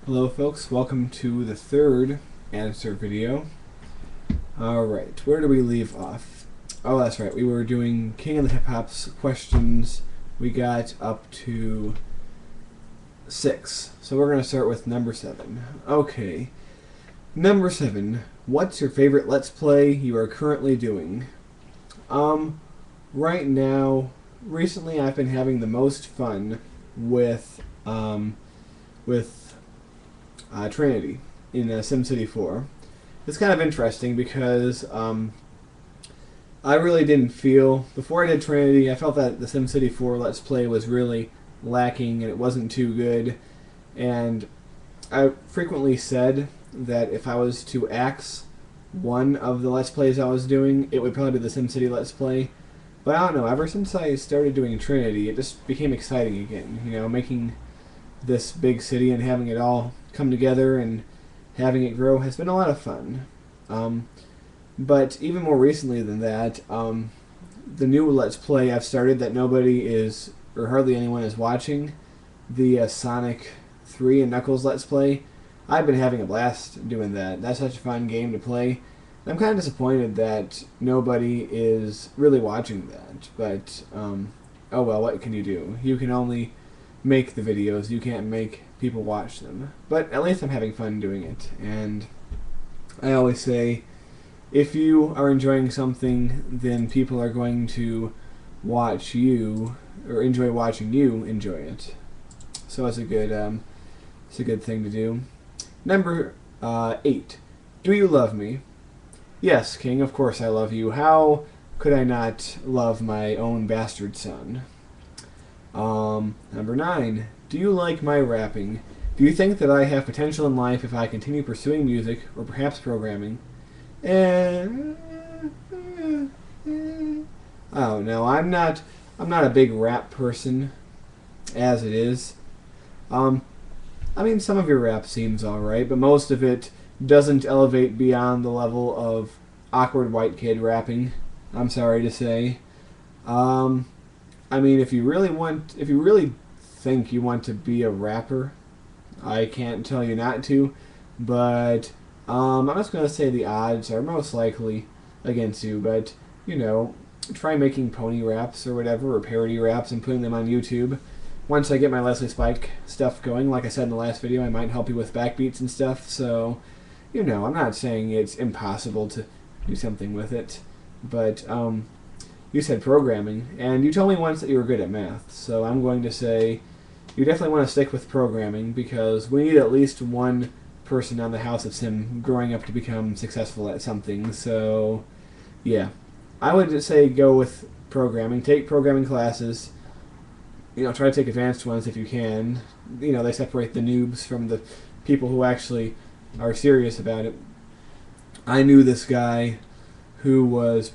Hello folks, welcome to the third answer video. Alright, where do we leave off? Oh, that's right, we were doing King of the Hip Hop's questions. We got up to 6, so we're going to start with number 7. Okay, number 7, what's your favorite Let's Play you are currently doing? Right now, recently I've been having the most fun with Trinity in SimCity 4. It's kind of interesting because I really didn't feel, before I did Trinity, I felt that the SimCity 4 Let's Play was really lacking and it wasn't too good. And I frequently said that if I was to axe one of the Let's Plays I was doing, it would probably be the SimCity Let's Play. But I don't know, ever since I started doing Trinity, it just became exciting again. You know, making this big city and having it all come together and having it grow has been a lot of fun. But even more recently than that, the new Let's Play I've started that nobody is, or hardly anyone is watching, the Sonic 3 and Knuckles Let's Play, I've been having a blast doing that. That's such a fun game to play. I'm kind of disappointed that nobody is really watching that, but oh well, what can you do? You can only make the videos, you can't make people watch them. But at least I'm having fun doing it, and I always say, if you are enjoying something, then people are going to watch you, or enjoy watching you enjoy it. So it's a good thing to do. Number 8. Do you love me? Yes, King, of course I love you. How could I not love my own bastard son? Number 9. Do you like my rapping? Do you think that I have potential in life if I continue pursuing music, or perhaps programming? I don't know. I'm not a big rap person, as it is. I mean, some of your rap seems alright, but most of it doesn't elevate beyond the level of awkward white kid rapping, I'm sorry to say. I mean, if you really think you want to be a rapper, I can't tell you not to, but I'm just going to say the odds are most likely against you, but, you know, try making pony raps or whatever, or parody raps, and putting them on YouTube. Once I get my Leslie Spike stuff going, like I said in the last video, I might help you with backbeats and stuff, so, you know, I'm not saying it's impossible to do something with it, but, you said programming, and you told me once that you were good at math, so I'm going to say you definitely want to stick with programming, because we need at least one person on the House of Sim growing up to become successful at something, so yeah. I would just say go with programming, take programming classes, you know, try to take advanced ones if you can. You know, they separate the noobs from the people who actually are serious about it. I knew this guy who was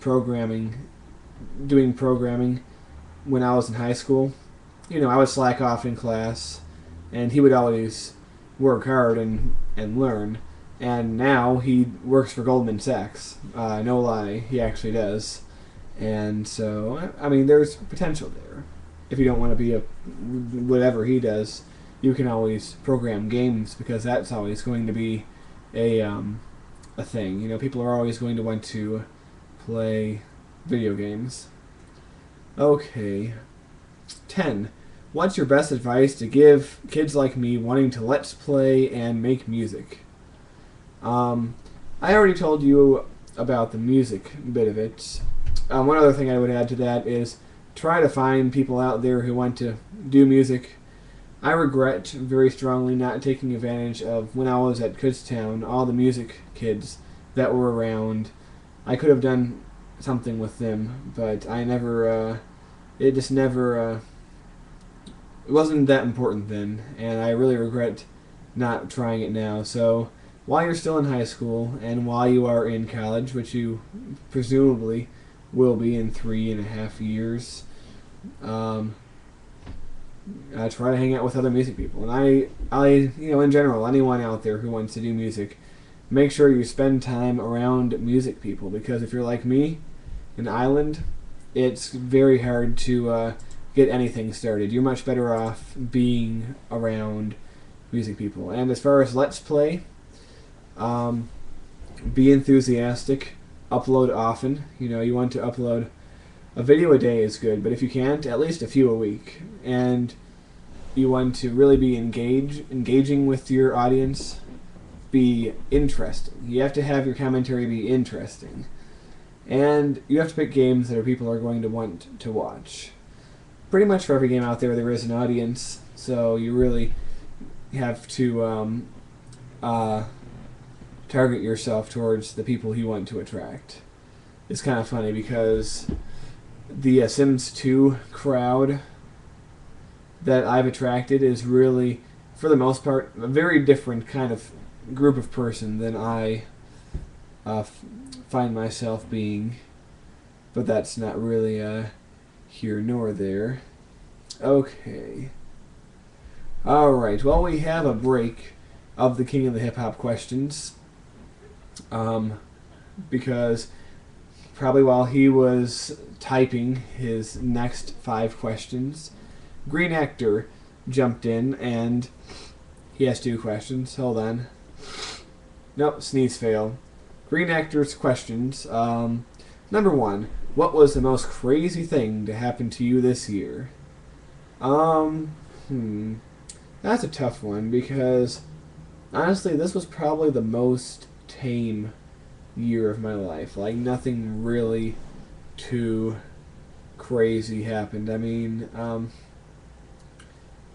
doing programming when I was in high school. You know, I would slack off in class, and he would always work hard and learn. And now he works for Goldman Sachs. No lie, he actually does. And so, I mean, there's potential there. If you don't want to be whatever he does, you can always program games, because that's always going to be a thing. You know, people are always going to want to play video games. Okay. 10. What's your best advice to give kids like me wanting to let's play and make music? I already told you about the music bit of it. One other thing I would add to that is try to find people out there who want to do music. I regret very strongly not taking advantage of, when I was at Kutztown, all the music kids that were around. I could have done something with them, but I never, it wasn't that important then, and I really regret not trying it now. So while you're still in high school, and while you are in college, which you presumably will be in 3.5 years, try to hang out with other music people. And I, you know, in general, anyone out there who wants to do music, make sure you spend time around music people, because if you're like me, an island, it's very hard to get anything started. You're much better off being around music people. And as far as Let's Play, be enthusiastic, upload often. You want to upload a video a day is good, but if you can't, at least a few a week. And you want to really be engaging with your audience, be interesting. You have to have your commentary be interesting. And you have to pick games that people are going to want to watch. Pretty much for every game out there is an audience, so you really have to target yourself towards the people you want to attract. It's kind of funny because the Sims 2 crowd that I've attracted is really, for the most part, a very different kind of group of person than I find myself being. But that's not really here nor there. Okay. Alright, well, we have a break of the King of the Hip Hop questions. Because probably while he was typing his next 5 questions, GreenActor jumped in and he has 2 questions. Hold on. Nope, sneeze fail. GreenActor's questions. Number 1. What was the most crazy thing to happen to you this year? That's a tough one because honestly, this was probably the most tame year of my life. Like, nothing really too crazy happened. I mean,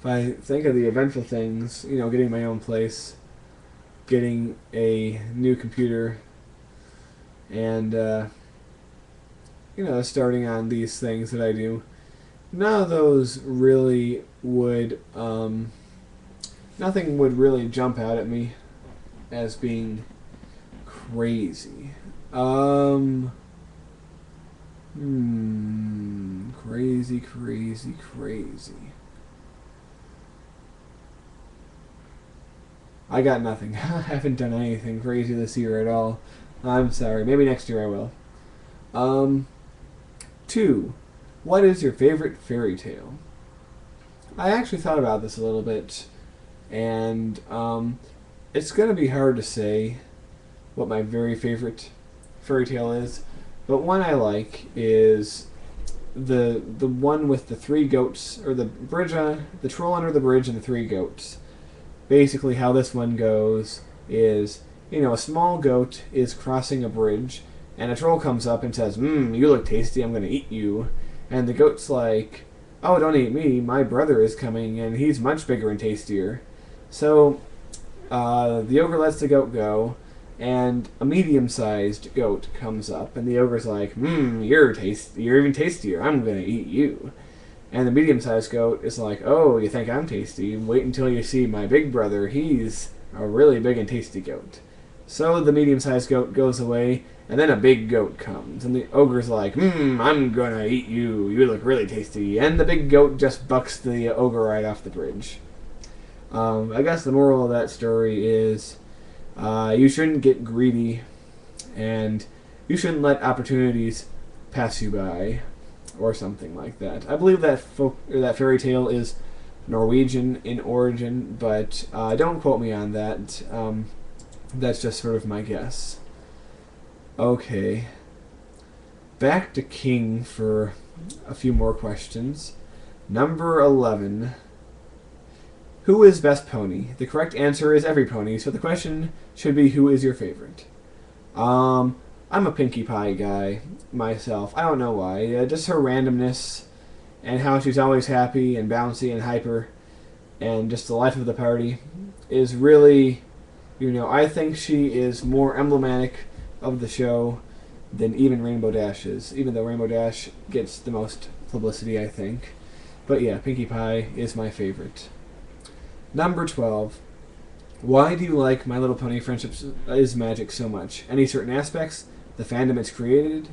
if I think of the eventful things, getting my own place, getting a new computer, and, starting on these things that I do, none of those really would, nothing would really jump out at me as being crazy. Crazy. I got nothing. I haven't done anything crazy this year at all. I'm sorry. Maybe next year I will. 2. What is your favorite fairy tale? I actually thought about this a little bit, and it's going to be hard to say what my very favorite fairy tale is, but one I like is the one with the 3 goats, or the troll under the bridge and the 3 goats. Basically how this one goes is, a small goat is crossing a bridge, and a troll comes up and says, you look tasty, I'm going to eat you. And the goat's like, oh, don't eat me, my brother is coming, and he's much bigger and tastier. So, the ogre lets the goat go, and a medium-sized goat comes up, and the ogre's like, you're even tastier, I'm going to eat you. And the medium-sized goat is like, oh, you think I'm tasty? Wait until you see my big brother, he's a really big and tasty goat. So the medium-sized goat goes away, and then a big goat comes, and the ogre's like, I'm gonna eat you, you look really tasty, and the big goat just bucks the ogre right off the bridge. I guess the moral of that story is, you shouldn't get greedy, and you shouldn't let opportunities pass you by, or something like that. I believe that that fairy tale is Norwegian in origin, but don't quote me on that. That's just sort of my guess. Okay. Back to King for a few more questions. Number 11. Who is best pony? The correct answer is every pony, so the question should be, who is your favorite? I'm a Pinkie Pie guy myself. I don't know why. Just her randomness and how she's always happy and bouncy and hyper and just the life of the party is really, I think she is more emblematic of the show than even Rainbow Dash is, even though Rainbow Dash gets the most publicity, I think. But yeah, Pinkie Pie is my favorite. Number 12. Why do you like My Little Pony Friendship is Magic so much? Any certain aspects? The fandom it's created?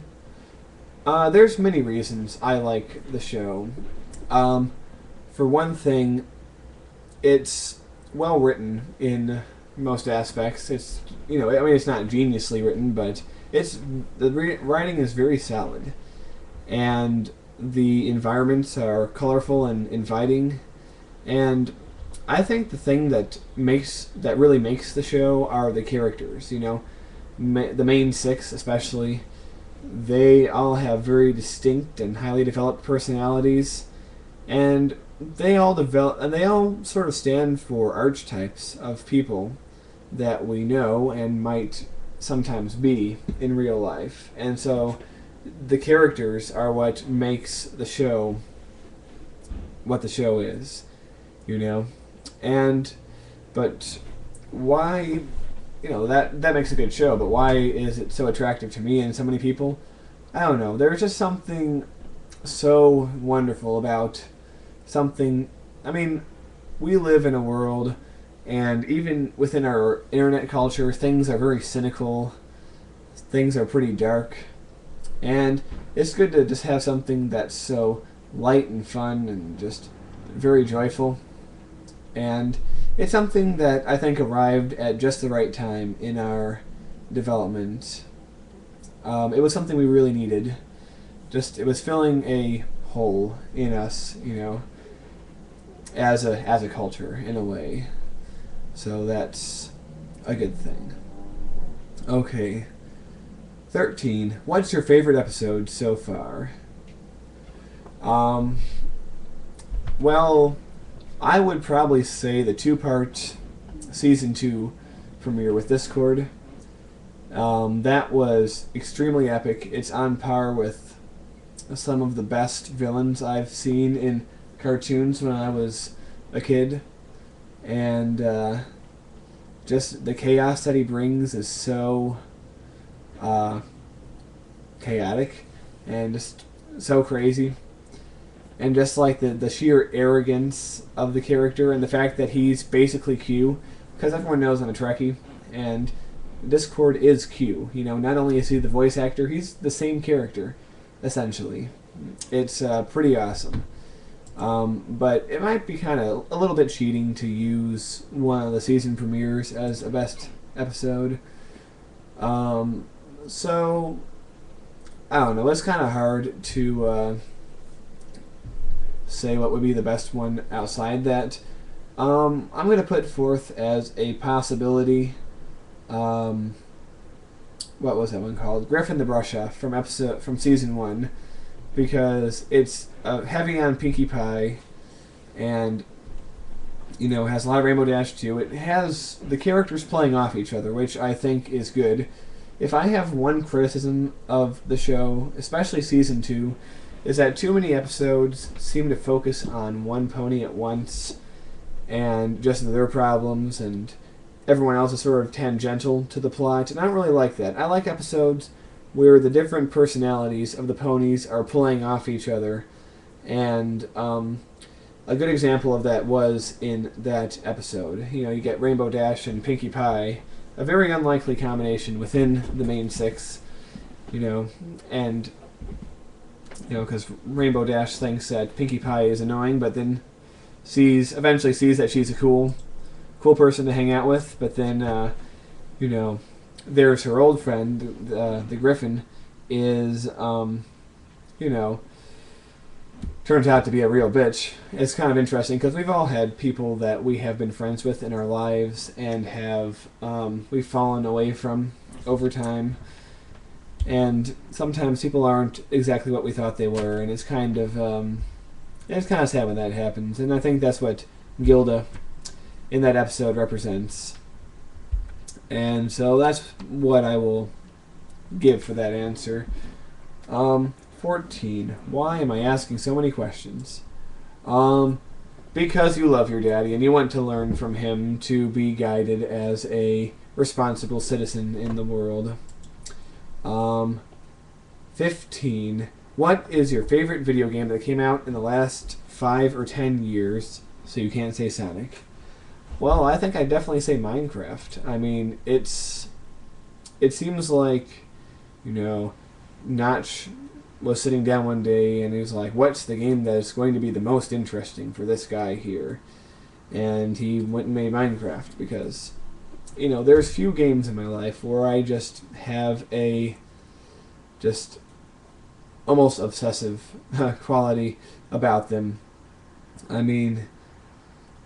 There's many reasons I like the show. For one thing, it's well written in most aspects. It's, it's not geniusly written, but the writing is very solid. And the environments are colorful and inviting. And I think the thing that really makes the show are the characters. The main six especially. They all have very distinct and highly developed personalities, and they all sort of stand for archetypes of people that we know and might sometimes be in real life. And so the characters are what makes the show what the show is, And but why that makes a good show, but why is it so attractive to me and so many people? I don't know. There's just something so wonderful about something. I mean, we live in a world, and even within our internet culture, things are very cynical. Things are pretty dark. And it's good to just have something that's so light and fun and just very joyful. And it's something that I think arrived at just the right time in our development. It was something we really needed. It was filling a hole in us, as a culture in a way. So that's a good thing. Okay. 13. What's your favorite episode so far? Well, I would probably say the 2-part season 2 premiere with Discord. That was extremely epic. It's on par with some of the best villains I've seen in cartoons when I was a kid. And just the chaos that he brings is so chaotic and just so crazy. And just like the sheer arrogance of the character and the fact that he's basically Q, because everyone knows I'm a Trekkie, and Discord is Q. Not only is he the voice actor, he's the same character, essentially. It's pretty awesome. But it might be kind of a little bit cheating to use one of the season premieres as a best episode. So, I don't know. It's kind of hard to say what would be the best one outside that. I'm going to put forth as a possibility. What was that one called? Griffin the Brush Off from season 1, because it's heavy on Pinkie Pie, and has a lot of Rainbow Dash too. It has the characters playing off each other, which I think is good. If I have one criticism of the show, especially season 2, is that too many episodes seem to focus on one pony at once and just their problems, and everyone else is sort of tangential to the plot, and I don't really like that. I like episodes where the different personalities of the ponies are playing off each other, and a good example of that was in that episode. You get Rainbow Dash and Pinkie Pie, a very unlikely combination within the main 6, and because Rainbow Dash thinks that Pinkie Pie is annoying, but then eventually sees that she's a cool person to hang out with. But then, there's her old friend, the Griffin, is, turns out to be a real bitch. It's kind of interesting because we've all had people that we have been friends with in our lives and have we've fallen away from over time. And sometimes people aren't exactly what we thought they were, and it's kind of sad when that happens. And I think that's what Gilda in that episode represents. And so that's what I will give for that answer. 14. Why am I asking so many questions? Because you love your daddy and you want to learn from him to be guided as a responsible citizen in the world. 15. What is your favorite video game that came out in the last 5 or 10 years, so you can't say Sonic? Well, I think I'd definitely say Minecraft. I mean, it seems like, Notch was sitting down one day and he was like, what's the game that's going to be the most interesting for this guy here? And he went and made Minecraft because, there's few games in my life where I just have a almost obsessive quality about them. I mean,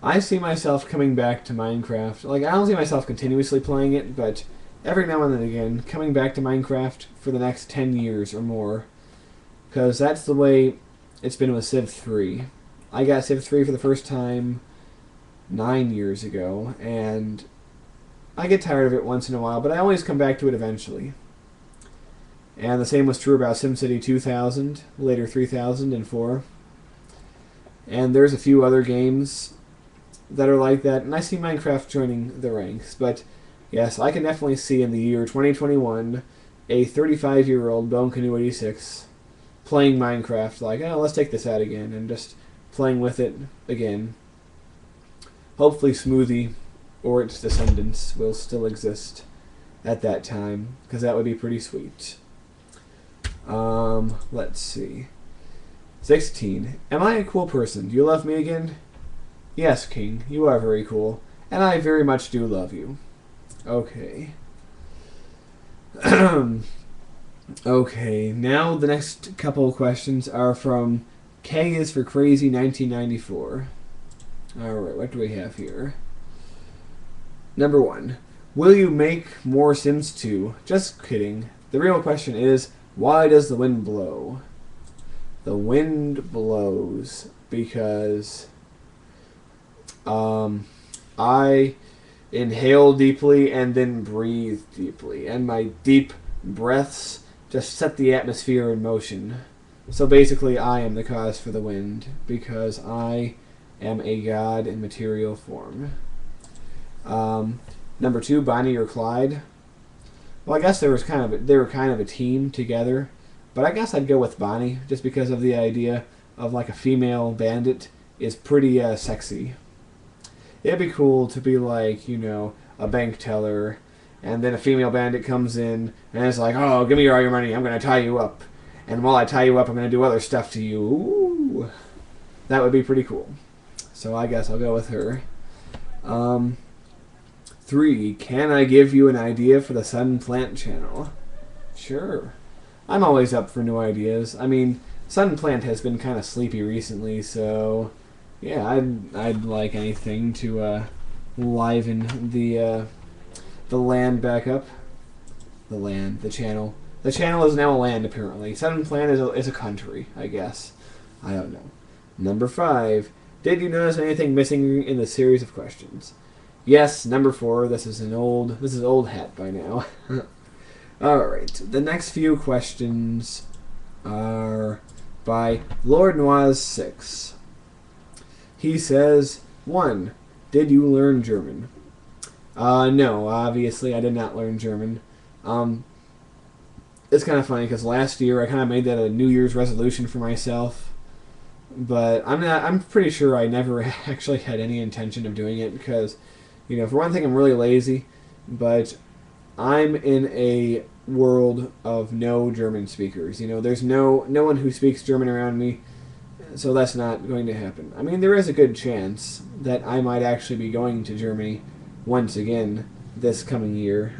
I see myself coming back to Minecraft. Like, I don't see myself continuously playing it, but every now and then again, coming back to Minecraft for the next 10 years or more. Because that's the way it's been with Civ 3. I got Civ 3 for the first time 9 years ago, and I get tired of it once in a while, but I always come back to it eventually. And the same was true about SimCity 2000, later 3000 and 4. And there's a few other games that are like that, and I see Minecraft joining the ranks. But yes, I can definitely see in the year 2021 a 35-year-old Bone Canoe 86 playing Minecraft like, oh, let's take this out again, and just playing with it again. Hopefully Smoothie or its descendants will still exist at that time, because that would be pretty sweet. Let's see. 16. Am I a cool person? Do you love me again? Yes, King, you are very cool, and I very much do love you. Okay. Okay, now the next couple of questions are from K is for Crazy 1994. Alright, what do we have here? Number 1. Will you make more Sims 2? Just kidding. The real question is, why does the wind blow? The wind blows because I inhale deeply and then breathe deeply, and my deep breaths just set the atmosphere in motion. So basically, I am the cause for the wind, because I am a god in material form. Number 2, Bonnie or Clyde. Well, I guess they were kind of a team together, but I guess I'd go with Bonnie, just because of the idea of like a female bandit is pretty sexy. It'd be cool to be like, you know, a bank teller, and then a female bandit comes in and it's like, oh, give me all your money, I'm going to tie you up. And while I tie you up, I'm going to do other stuff to you. Ooh. That would be pretty cool. So I guess I'll go with her. 3. Can I give you an idea for the Suddenplant channel? Sure. I'm always up for new ideas. I mean, Suddenplant has been kind of sleepy recently, so yeah, I'd like anything to liven the land back up. The channel. The channel is now a land, apparently. Suddenplant is a country, I guess. I don't know. Number 5. Did you notice anything missing in the series of questions? Yes, number 4. This is old hat by now. Alright, the next few questions are by Lord Noise 6. He says, 1. Did you learn German? No, obviously I did not learn German. It's kind of funny because last year I kind of made that a New Year's resolution for myself, but I'm pretty sure I never actually had any intention of doing it because, you know, for one thing, I'm really lazy, but I'm in a world of no German speakers. You know, there's no one who speaks German around me, so that's not going to happen. I mean, there is a good chance that I might actually be going to Germany once again this coming year.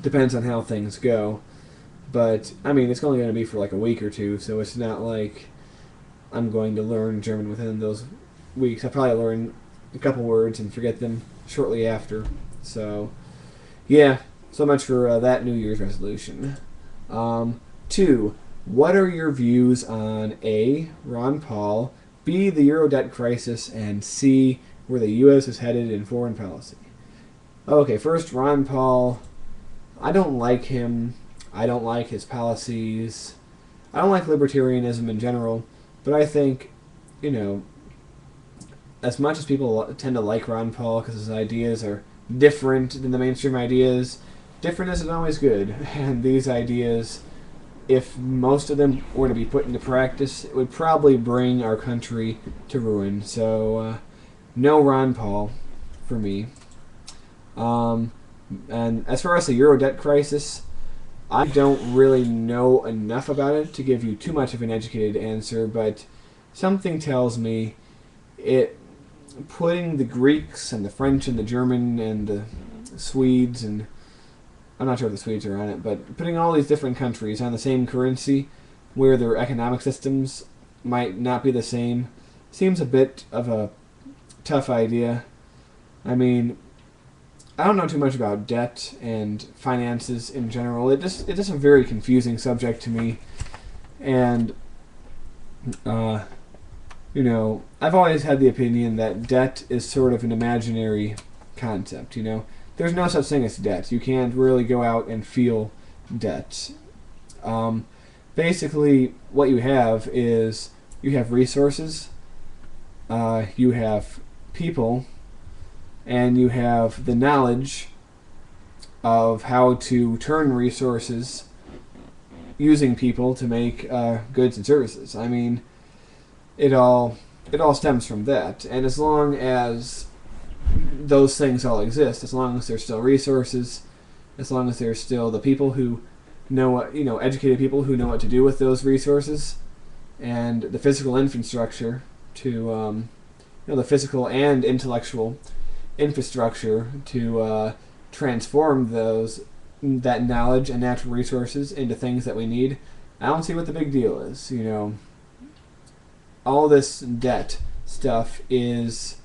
Depends on how things go. But, I mean, it's only going to be for like a week or two, so it's not like I'm going to learn German within those weeks. I'll probably learn a couple words and forget them shortly after. So, yeah, so much for that New Year's resolution. 2. What are your views on A, Ron Paul, B, the Euro debt crisis, and C, where the U.S. is headed in foreign policy? Okay, first, Ron Paul. I don't like him. I don't like his policies. I don't like libertarianism in general, but I think, you know, as much as people tend to like Ron Paul because his ideas are different than the mainstream ideas, different isn't always good. And these ideas, if most of them were to be put into practice, it would probably bring our country to ruin. So, no Ron Paul for me. And as far as the Euro debt crisis, I don't really know enough about it to give you too much of an educated answer, but something tells me it putting the Greeks and the French and the German and the Swedes, and I'm not sure if the Swedes are on it, but putting all these different countries on the same currency where their economic systems might not be the same seems a bit of a tough idea. I mean, I don't know too much about debt and finances in general. It's just a very confusing subject to me, and uh, I've always had the opinion that debt is sort of an imaginary concept. There's no such thing as debt. You can't really go out and feel debt. Um, Basically, what you have is you have resources, you have people, and you have the knowledge of how to turn resources using people to make goods and services. I mean, it all stems from that. And as long as those things all exist, as long as there's still resources, as long as there's still the people who know what, educated people who know what to do with those resources, and the physical infrastructure to, the physical and intellectual infrastructure to transform that knowledge and natural resources into things that we need, I don't see what the big deal is. All this debt stuff is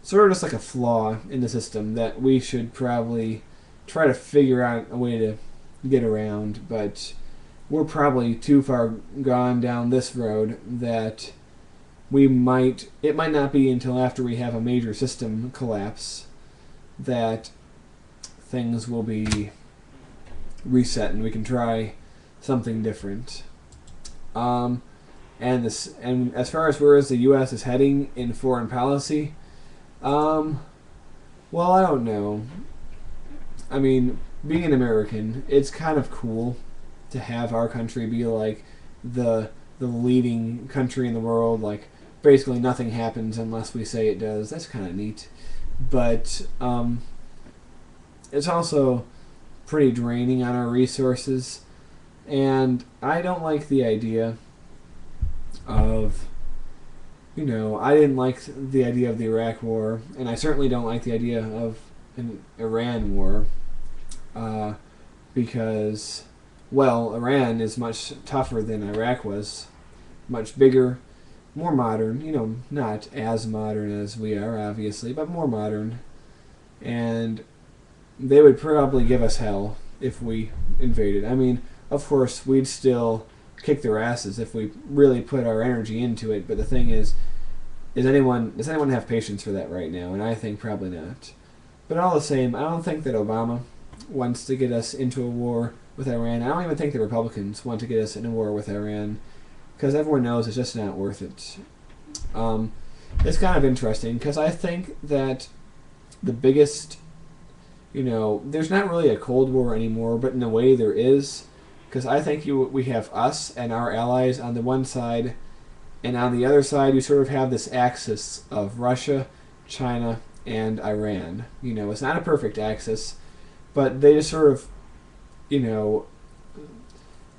sort of just like a flaw in the system that we should probably try to figure out a way to get around, but we're probably too far gone down this road that it might not be until after we have a major system collapse that things will be reset and we can try something different. And as far as where the U.S. is heading in foreign policy, well, I don't know. I mean, being an American, it's kind of cool to have our country be like the leading country in the world. Like, basically nothing happens unless we say it does. That's kind of neat. But it's also pretty draining on our resources. And I don't like the idea of, I didn't like the idea of the Iraq War, and I certainly don't like the idea of an Iran war, because, well, Iran is much tougher than Iraq was, much bigger, more modern, not as modern as we are, obviously, but more modern, and they would probably give us hell if we invaded. I mean, of course, we'd still kick their asses if we really put our energy into it, but the thing is does anyone have patience for that right now? And I think probably not. But all the same, I don't think that Obama wants to get us into a war with Iran. I don't even think the Republicans want to get us in a war with Iran, because everyone knows it's just not worth it. It's kind of interesting, because I think that the biggest, there's not really a Cold War anymore, but in a way there is, because I think we have us and our allies on the one side, and on the other side you sort of have this axis of Russia, China, and Iran. It's not a perfect axis, but they just sort of,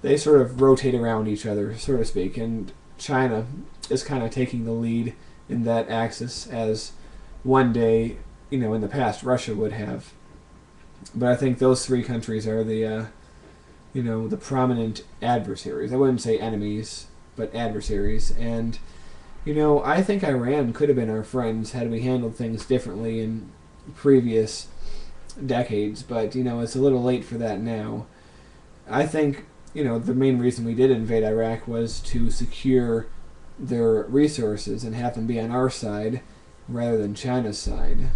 they sort of rotate around each other, so to speak, and China is kind of taking the lead in that axis, as one day, in the past, Russia would have. But I think those three countries are the prominent adversaries. I wouldn't say enemies, but adversaries. And, I think Iran could have been our friends had we handled things differently in previous decades, but, it's a little late for that now. I think, the main reason we did invade Iraq was to secure their resources and have them be on our side rather than China's side.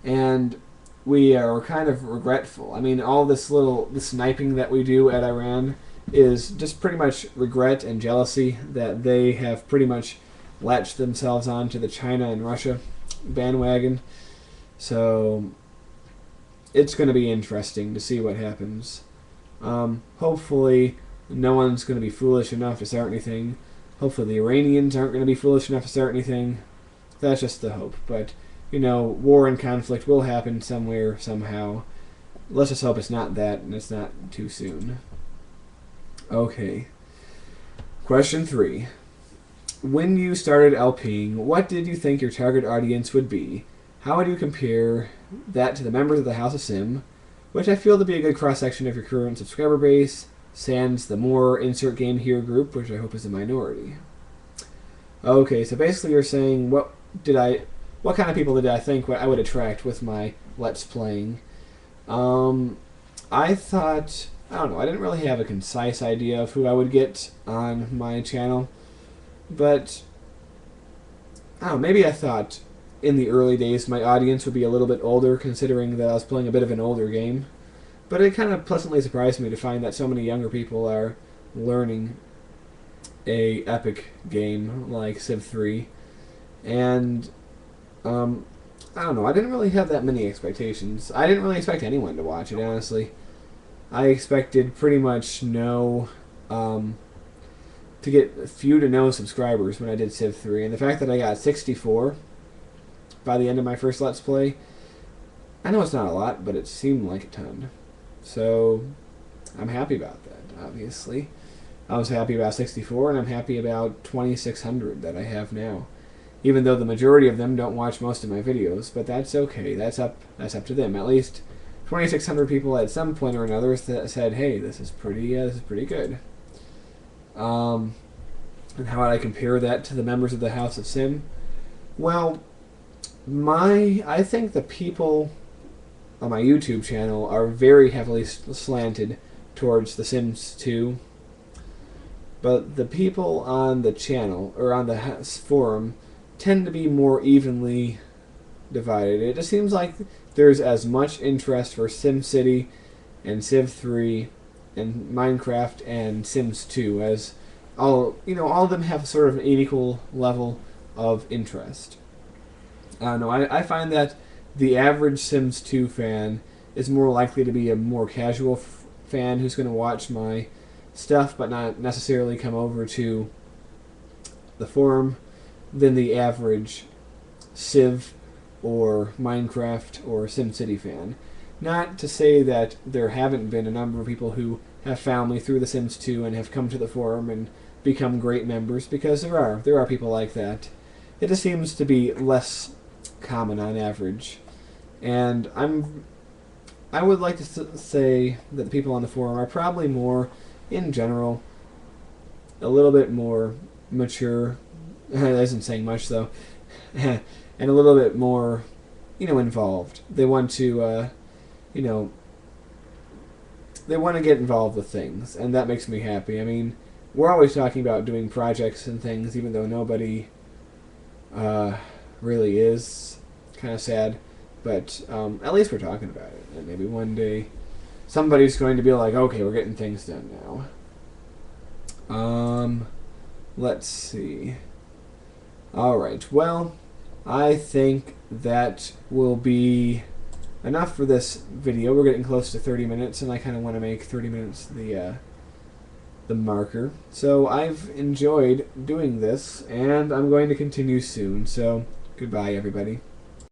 And we are kind of regretful. I mean, all this sniping that we do at Iran is just pretty much regret and jealousy that they have pretty much latched themselves onto the China and Russia bandwagon. So it's going to be interesting to see what happens. Hopefully no one's going to be foolish enough to start anything. Hopefully the Iranians aren't going to be foolish enough to start anything. That's just the hope. But, war and conflict will happen somewhere, somehow. Let's just hope it's not that, and it's not too soon. Okay. Question 3. When you started LPing, what did you think your target audience would be? How would you compare that to the members of the House of Sim, which I feel to be a good cross-section of your current subscriber base, sans the more insert game here group, which I hope is a minority? Okay, so basically you're saying, what what kind of people did I think I would attract with my Let's Playing? I thought, I don't know, I didn't really have a concise idea of who I would get on my channel, but I don't know, maybe I thought in the early days my audience would be a little bit older, considering that I was playing a bit of an older game. But it kind of pleasantly surprised me to find that so many younger people are learning a epic game like Civ 3. And I don't know, I didn't really have that many expectations. I didn't really expect anyone to watch it, honestly. I expected pretty much to get few to no subscribers when I did Civ 3, and the fact that I got 64 by the end of my first Let's Play, I know it's not a lot, but it seemed like a ton. So I'm happy about that, obviously. I was happy about 64, and I'm happy about 2,600 that I have now. Even though the majority of them don't watch most of my videos, but that's okay. That's up to them. At least 2,600 people at some point or another said, "Hey, this is pretty good." And how would I compare that to the members of the House of Sim? Well, I think the people on my YouTube channel are very heavily slanted towards The Sims 2, but the people on the channel or on the forum tend to be more evenly divided. It just seems like there's as much interest for SimCity and Civ 3 and Minecraft and Sims 2 as all of them have sort of an equal level of interest. I don't know. I find that the average Sims 2 fan is more likely to be a more casual fan who's going to watch my stuff but not necessarily come over to the forum than the average Civ or Minecraft or SimCity fan. Not to say that there haven't been a number of people who have found me through The Sims 2 and have come to the forum and become great members, because there are people like that. It just seems to be less common on average. And I would like to say that the people on the forum are probably more, in general, a little bit more mature. That isn't saying much, though. And a little bit more, involved. They want to, they want to get involved with things, and that makes me happy. I mean, we're always talking about doing projects and things, even though nobody really is. Kind of sad, but at least we're talking about it. And maybe one day somebody's going to be like, okay, we're getting things done now. Let's see. Alright, well, I think that will be enough for this video. We're getting close to 30 minutes, and I kind of want to make 30 minutes the marker. So I've enjoyed doing this, and I'm going to continue soon. So goodbye, everybody.